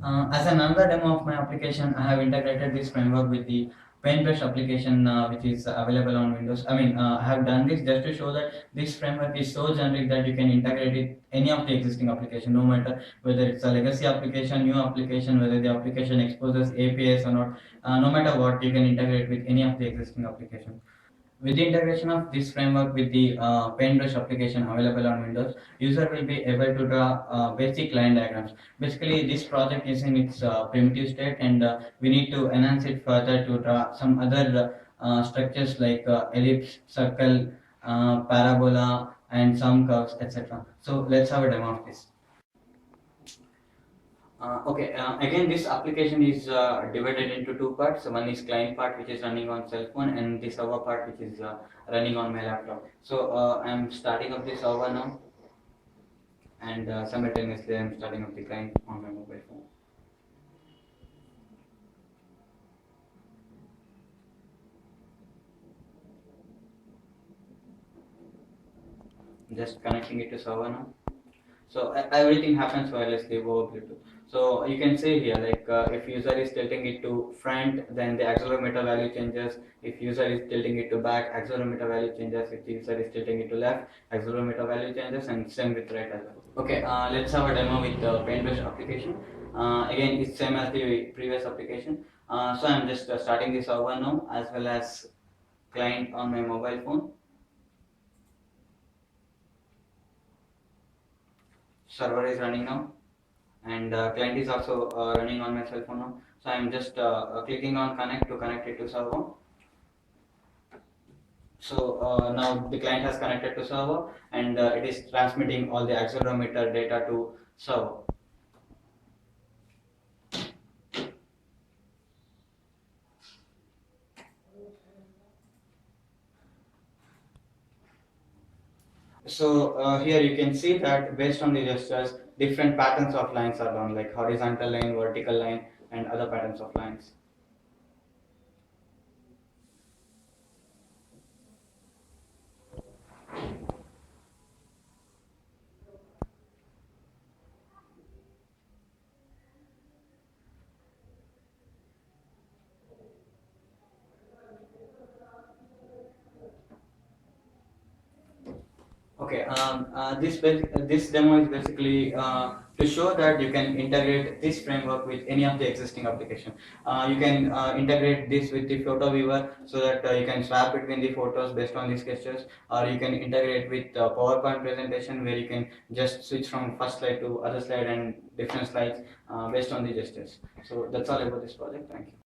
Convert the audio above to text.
As another demo of my application, I have integrated this framework with the Paintbrush application, which is available on Windows. I have done this just to show that this framework is so generic that you can integrate it any of the existing application, no matter whether it's a legacy application, new application, whether the application exposes APIs or not. No matter what, you can integrate with any of the existing application. With the integration of this framework with the Paintbrush application available on Windows, user will be able to draw basic line diagrams. Basically, this project is in its primitive state, and we need to enhance it further to draw some other structures like ellipse, circle, parabola, and some curves, etc. So let's have a demo of this. Again, this application is divided into two parts. One is client part, which is running on cell phone, and the server part, which is running on my laptop. So I'm starting up the server now, and simultaneously I'm starting up the client on my mobile phone. Just connecting it to server now. So everything happens wirelessly over Bluetooth. So you can see here, like if user is tilting it to front, then the accelerometer value changes. If user is tilting it to back, accelerometer value changes. If the user is tilting it to left, accelerometer value changes, and same with right as well. Okay, let's have a demo with the Paintbrush application. Again, it's same as the previous application. So I'm just starting the server now, as well as client on my mobile phone. Server is running now, and client is also running on my cell phone now. So I'm just clicking on connect to connect it to server. So now the client has connected to server, and it is transmitting all the accelerometer data to server. So here you can see that based on the gestures, different patterns of lines are drawn, like horizontal line, vertical line, and other patterns of lines. This demo is basically to show that you can integrate this framework with any of the existing application. You can integrate this with the photo viewer so that you can swap between the photos based on these gestures, or you can integrate with PowerPoint presentation where you can just switch from first slide to other slide and different slides based on the gestures. So that's all about this project. Thank you.